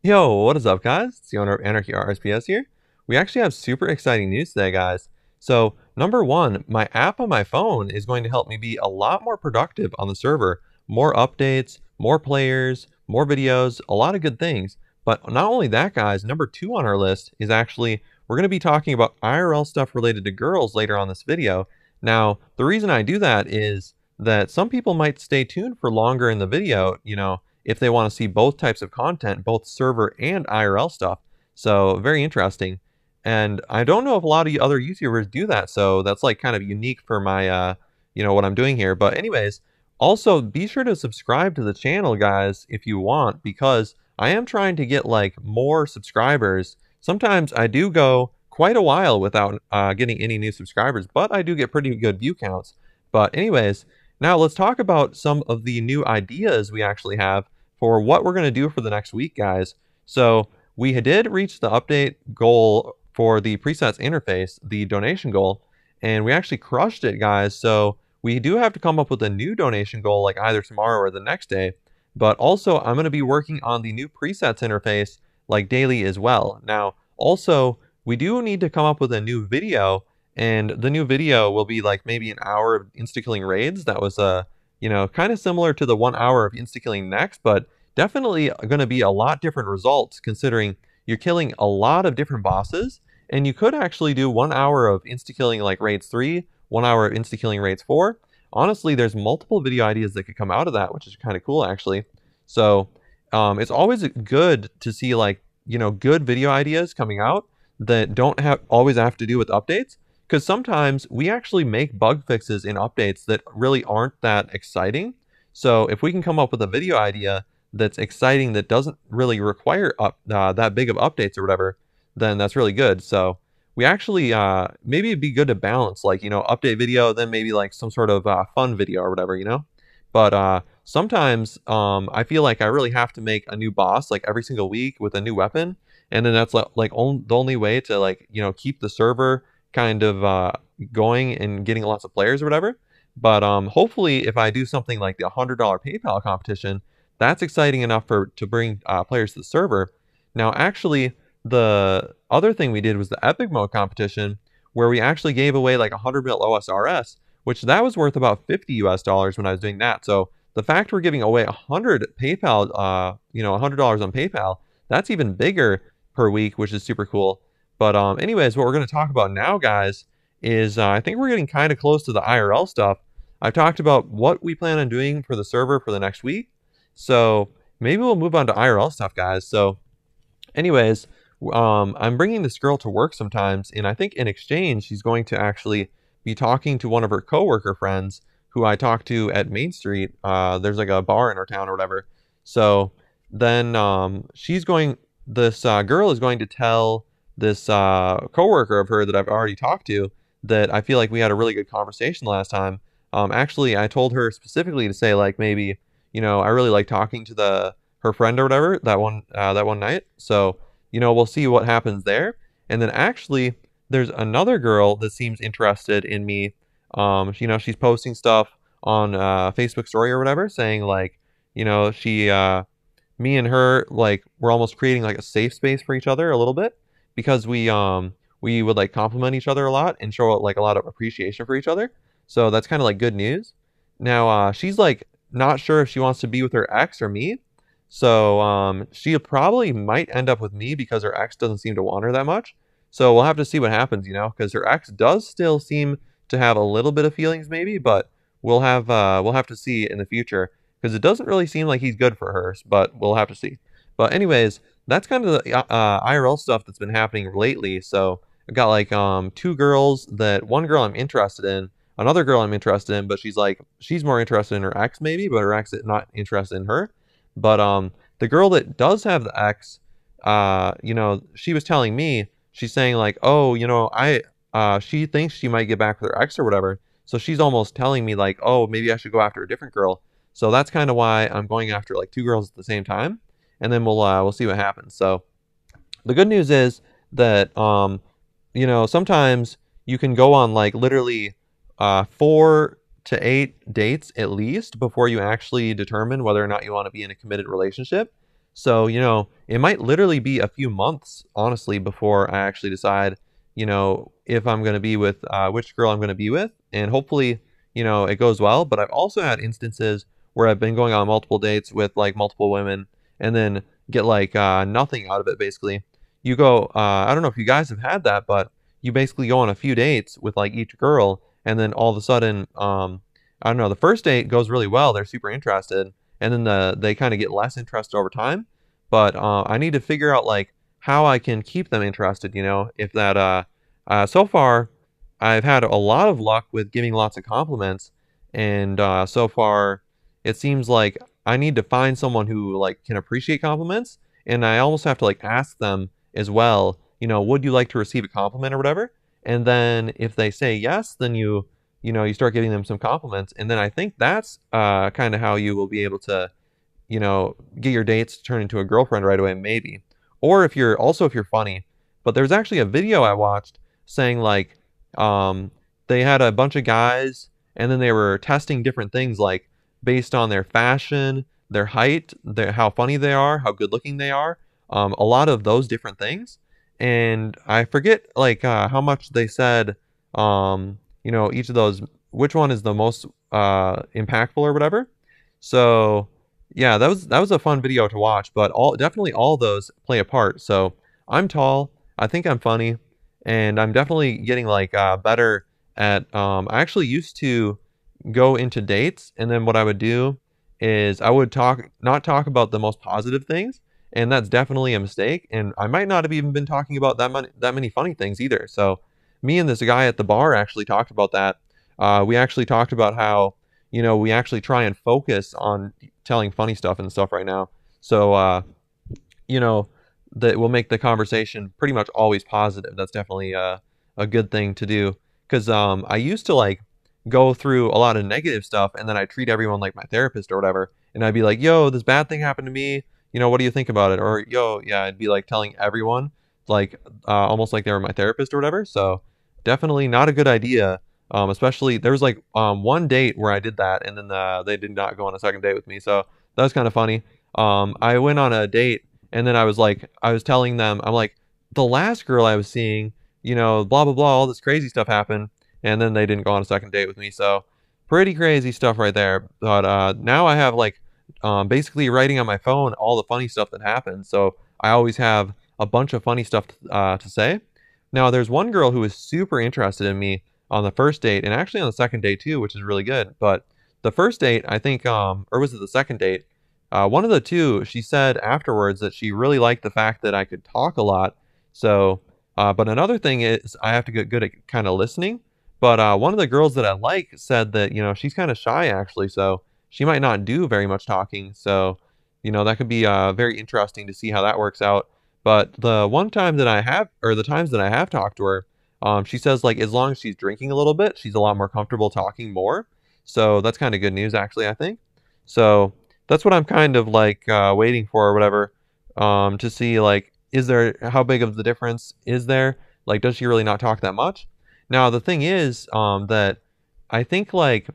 Yo, what is up, guys? It's the owner of Anarchy RSPS here. We actually have super exciting news today, guys. So, number one, my app on my phone is going to help me be a lot more productive on the server. More updates, more players, more videos, a lot of good things. But not only that, guys, number two on our list is actually we're going to be talking about IRL stuff related to girls later on this video. Now, the reason I do that is that some people might stay tuned for longer in the video, if they want to see both types of content, both server and IRL stuff. So very interesting. And I don't know if a lot of other YouTubers do that. So that's like kind of unique for my, what I'm doing here. But anyways, also be sure to subscribe to the channel, guys, if you want, because I am trying to get like more subscribers. Sometimes I do go quite a while without getting any new subscribers, but I do get pretty good view counts. But anyways, now let's talk about some of the new ideas we actually have for what we're going to do for the next week, guys. So we did reach the update goal for the presets interface, the donation goal, and we actually crushed it, guys. So we do have to come up with a new donation goal like either tomorrow or the next day. But also, I'm going to be working on the new presets interface like daily as well. Now, also, we do need to come up with a new video, and the new video will be like maybe an hour of insta-killing raids. That was kind of similar to the 1 hour of insta-killing next, but definitely going to be a lot different results considering you're killing a lot of different bosses, and you could actually do 1 hour of insta-killing like raids 3, 1 hour of insta-killing raids 4. Honestly, there's multiple video ideas that could come out of that, which is kind of cool actually. So it's always good to see like, good video ideas coming out that don't always have to do with updates, because sometimes we actually make bug fixes in updates that really aren't that exciting. So if we can come up with a video idea that's exciting that doesn't really require that big of updates or whatever, then that's really good. So we actually maybe it'd be good to balance like update video, then maybe like some sort of fun video or whatever. But sometimes I feel like I really have to make a new boss like every single week with a new weapon, and then that's the only way to like keep the server kind of going and getting lots of players or whatever. But hopefully, if I do something like the $100 PayPal competition, that's exciting enough to bring players to the server. Now, actually, the other thing we did was the Epic Mode competition, where we actually gave away like 100 mil OSRS, which that was worth about $50 when I was doing that. So the fact we're giving away 100 PayPal, $100 on PayPal, that's even bigger per week, which is super cool. But anyways, what we're going to talk about now, guys, is I think we're getting kind of close to the IRL stuff. I've talked about what we plan on doing for the server for the next week. So maybe we'll move on to IRL stuff, guys. So anyways, I'm bringing this girl to work sometimes, and I think in exchange, she's going to actually be talking to one of her coworker friends who I talked to at Main Street. There's like a bar in our town or whatever. So then this girl is going to tell this coworker of her that I've already talked to that I feel like we had a really good conversation last time. Actually, I told her specifically to say like maybe, I really like talking to her friend or whatever that one night. So, we'll see what happens there. And then actually, there's another girl that seems interested in me. She's posting stuff on Facebook story or whatever, saying like, she me and her like we're almost creating like a safe space for each other a little bit, because we would like compliment each other a lot and show like a lot of appreciation for each other. So that's kind of like good news. Now she's like not sure if she wants to be with her ex or me. So she probably might end up with me because her ex doesn't seem to want her that much. So we'll have to see what happens, because her ex does still seem to have a little bit of feelings maybe, but we'll have to see in the future, because it doesn't really seem like he's good for her, but we'll have to see. But anyways, that's kind of the IRL stuff that's been happening lately. So I've got like two girls, that one girl I'm interested in, another girl I'm interested in, but she's more interested in her ex maybe, but her ex is not interested in her. But the girl that does have the ex, she was telling me, she's saying like, oh, she thinks she might get back with her ex or whatever. So she's almost telling me like, oh, maybe I should go after a different girl. So that's kind of why I'm going after like two girls at the same time, and then we'll see what happens. So the good news is that sometimes you can go on like literally 4 to 8 dates at least before you actually determine whether or not you want to be in a committed relationship. So, it might literally be a few months, honestly, before I actually decide, if I'm going to be with which girl I'm going to be with. And hopefully, it goes well. But I've also had instances where I've been going on multiple dates with like multiple women and then get like nothing out of it, basically. You go, I don't know if you guys have had that, but you basically go on a few dates with like each girl, and then all of a sudden, I don't know, the first date goes really well. They're super interested, and then they kind of get less interested over time. But I need to figure out like how I can keep them interested. If that so far I've had a lot of luck with giving lots of compliments, and so far it seems like I need to find someone who like can appreciate compliments, and I almost have to like ask them as well. Would you like to receive a compliment or whatever? And then if they say yes, then you start giving them some compliments, and then I think that's kind of how you will be able to get your dates to turn into a girlfriend right away, maybe. Or if you're funny. But there's actually a video I watched saying like um, they had a bunch of guys, and then they were testing different things like based on their fashion, their height, how funny they are, how good looking they are, a lot of those different things. And I forget like how much they said, each of those, which one is the most impactful or whatever. So yeah, that was a fun video to watch, but all those play a part. So I'm tall, I think I'm funny, and I'm definitely getting like better at I actually used to go into dates, and then what I would do is I would not talk about the most positive things, and that's definitely a mistake, and I might not have even been talking about that many funny things either. So me and this guy at the bar actually talked about that. We actually talked about how we actually try and focus on telling funny stuff and stuff right now. So you know that will make the conversation pretty much always positive. That's definitely a good thing to do, because I used to like go through a lot of negative stuff, and then I treat everyone like my therapist or whatever, and I'd be like, yo, this bad thing happened to me, what do you think about it? Or yo, yeah, I'd be like telling everyone like almost like they were my therapist or whatever. So definitely not a good idea. Especially there was like one date where I did that, and then they did not go on a second date with me. So that was kind of funny. I went on a date, and then I was telling them, I'm like, the last girl I was seeing, blah blah blah, all this crazy stuff happened, and then they didn't go on a second date with me. So pretty crazy stuff right there. But now I have like basically writing on my phone all the funny stuff that happened. So I always have a bunch of funny stuff to say. Now there's one girl who was super interested in me on the first date, and actually on the second date too, which is really good. But the first date, I think, or was it the second date? One of the two, she said afterwards that she really liked the fact that I could talk a lot. So, but another thing is I have to get good at kind of listening. But one of the girls that I like said that, she's kind of shy actually. So she might not do very much talking. So, that could be very interesting to see how that works out. But the one time that I have, or the times that I have talked to her, she says like as long as she's drinking a little bit, she's a lot more comfortable talking more. So that's kind of good news, actually, I think. So that's what I'm kind of like waiting for or whatever, to see like how big of the difference is there? Like, does she really not talk that much? Now the thing is that I think like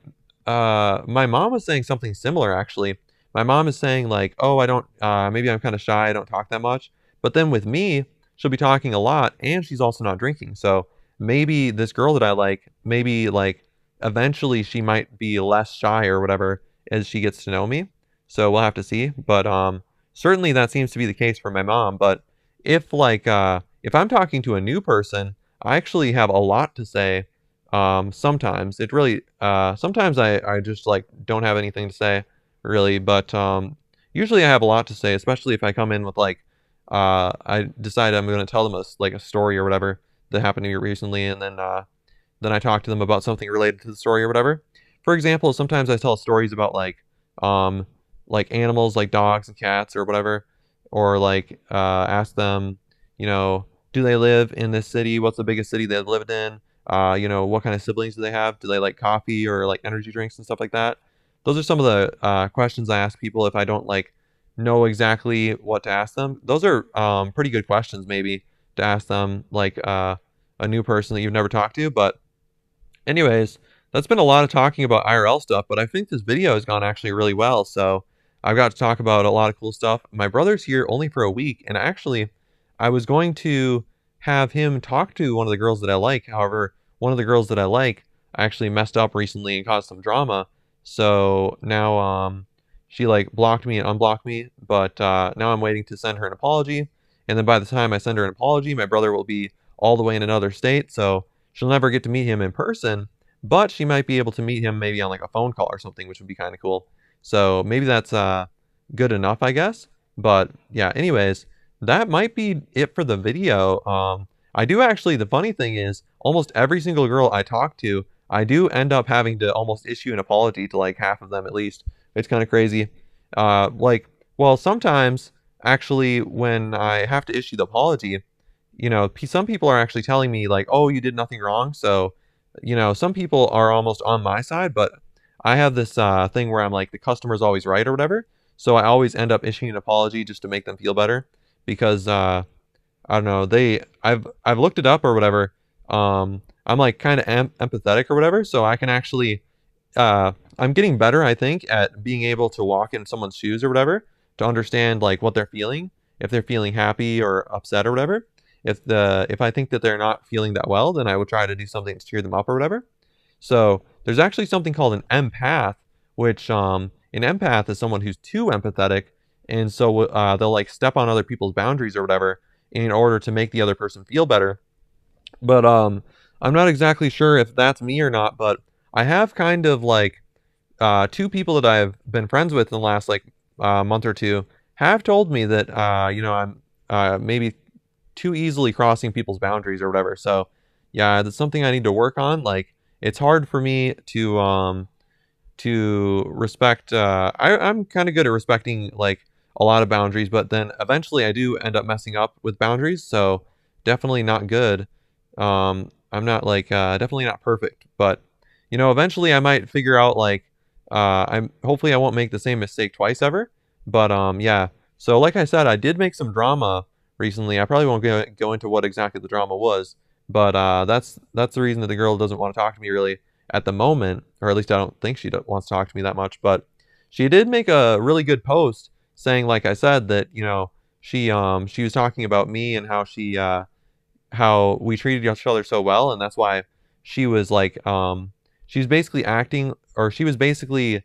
my mom was saying something similar actually. My mom is saying like, oh, I don't, maybe I'm kind of shy, I don't talk that much. But then with me, she'll be talking a lot, and she's also not drinking. So maybe this girl that I like, maybe like eventually she might be less shy or whatever as she gets to know me. So we'll have to see. But certainly that seems to be the case for my mom. But if I'm talking to a new person, I actually have a lot to say. Sometimes it really sometimes I just like don't have anything to say really, but usually I have a lot to say, especially if I come in with like I decide I'm going to tell them like a story or whatever that happened to me recently, and then I talk to them about something related to the story or whatever. For example, sometimes I tell stories about um like animals like dogs and cats or whatever, or like ask them, do they live in this city? What's the biggest city they've lived in? What kind of siblings do they have? Do they like coffee or like energy drinks and stuff like that? Those are some of the questions I ask people if I don't like know exactly what to ask them. Those are pretty good questions maybe to ask them, like a new person that you've never talked to. But anyways, that's been a lot of talking about IRL stuff, but I think this video has gone actually really well. So I've got to talk about a lot of cool stuff. My brother's here only for a week, and actually, I was going to have him talk to one of the girls that I like. However, one of the girls that I like actually messed up recently and caused some drama. So now she like blocked me and unblocked me, but now I'm waiting to send her an apology. And then by the time I send her an apology, my brother will be all the way in another state, so she'll never get to meet him in person, but she might be able to meet him maybe on like a phone call or something, which would be kind of cool. So maybe that's good enough, I guess. But yeah, anyways, that might be it for the video. I do actually, the funny thing is, almost every single girl I talk to, I do end up having to almost issue an apology to like half of them at least. It's kind of crazy. Like, well, sometimes actually when I have to issue the apology, some people are actually telling me like, "Oh, you did nothing wrong." So, some people are almost on my side, but I have this thing where I'm like, the customer's always right or whatever. So I always end up issuing an apology just to make them feel better because I don't know, I've looked it up or whatever. I'm like kind of empathetic or whatever, so I can actually I'm getting better, I think, at being able to walk in someone's shoes or whatever to understand like what they're feeling, if they're feeling happy or upset or whatever. If I think that they're not feeling that well, then I would try to do something to cheer them up or whatever. So there's actually something called an empath, which an empath is someone who's too empathetic, and so they'll like step on other people's boundaries or whatever in order to make the other person feel better. But I'm not exactly sure if that's me or not. But I have kind of like two people that I've been friends with in the last like month or two have told me that I'm maybe too easily crossing people's boundaries or whatever. So yeah, that's something I need to work on. Like it's hard for me to respect. I'm kind of good at respecting like a lot of boundaries, but then eventually I do end up messing up with boundaries. So definitely not good. I'm not like definitely not perfect, but eventually I might figure out like I'm hopefully I won't make the same mistake twice ever. But yeah. So like I said, I did make some drama recently. I probably won't go into what exactly the drama was, but that's the reason that the girl doesn't want to talk to me really at the moment, or at least I don't think she wants to talk to me that much. But she did make a really good post saying, like I said, that she was talking about me and how we treated each other so well, and that's why she was like she was basically acting, or she was basically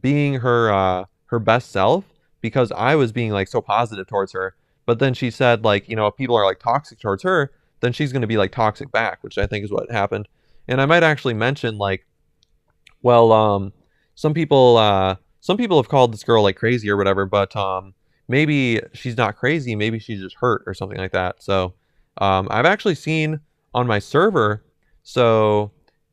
being her best self because I was being like so positive towards her. But then she said like, if people are like toxic towards her, then she's going to be like toxic back, which I think is what happened. And I might actually mention like, well, some people have called this girl like crazy or whatever, but maybe she's not crazy, maybe she's just hurt or something like that. So I've actually seen on my server, so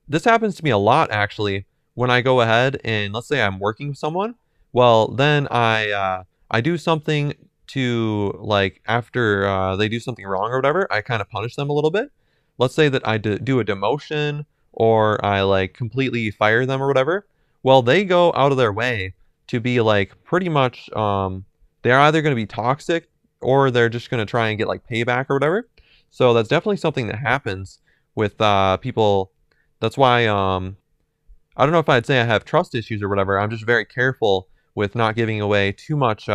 this happens to me a lot actually. When I go ahead and let's say I'm working with someone, well then I do something to like after they do something wrong or whatever, I kind of punish them a little bit. Let's say that I do a demotion or I like completely fire them or whatever. Well, they go out of their way to be like pretty much they're either going to be toxic or they're just going to try and get like payback or whatever. So that's definitely something that happens with people. That's why I don't know if I'd say I have trust issues or whatever. I'm just very careful with not giving away too much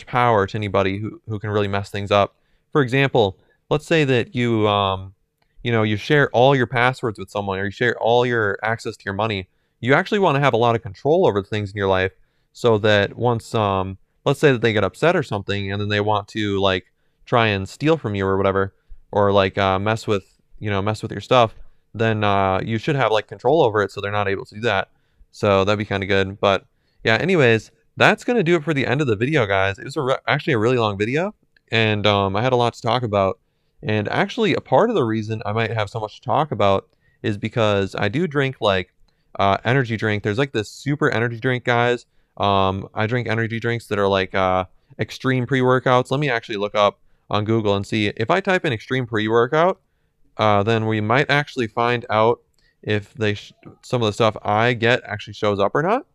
power to anybody who can really mess things up. For example, let's say that you share all your passwords with someone or you share all your access to your money. You actually want to have a lot of control over the things in your life so that once let's say that they get upset or something and then they want to like try and steal from you or whatever, or like mess with your stuff, then you should have like control over it so they're not able to do that. So that'd be kind of good. But yeah, anyways, that's gonna do it for the end of the video, guys. It was actually a really long video, and I had a lot to talk about. And actually, a part of the reason I might have so much to talk about is because I do drink like energy drink. There's like this super energy drink, guys. I drink energy drinks that are like extreme pre-workouts. Let me actually look up on Google and see if I type in extreme pre-workout, then we might actually find out if some of the stuff I get actually shows up or not.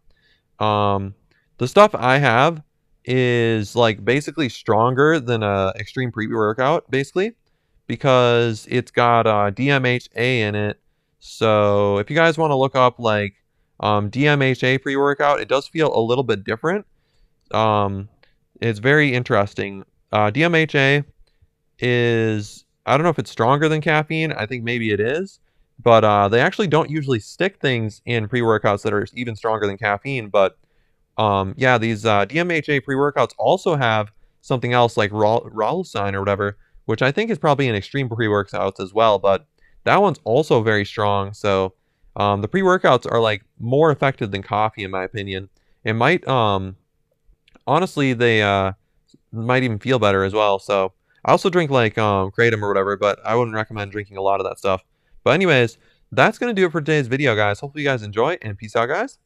The stuff I have is like basically stronger than a extreme pre-workout, basically, because it's got DMHA in it. So if you guys want to look up like DMHA pre-workout, it does feel a little bit different Um, it's very interesting. DMHA is, I don't know if it's stronger than caffeine. I think maybe it is, but they actually don't usually stick things in pre-workouts that are even stronger than caffeine. But yeah, these DMHA pre-workouts also have something else like Ralsine or whatever, which I think is probably an extreme pre-workouts as well. But that one's also very strong. So the pre-workouts are like more effective than coffee in my opinion. It might honestly they might even feel better as well. So I also drink like kratom or whatever, but I wouldn't recommend drinking a lot of that stuff. But anyways, that's gonna do it for today's video, guys. Hopefully you guys enjoy, and peace out, guys.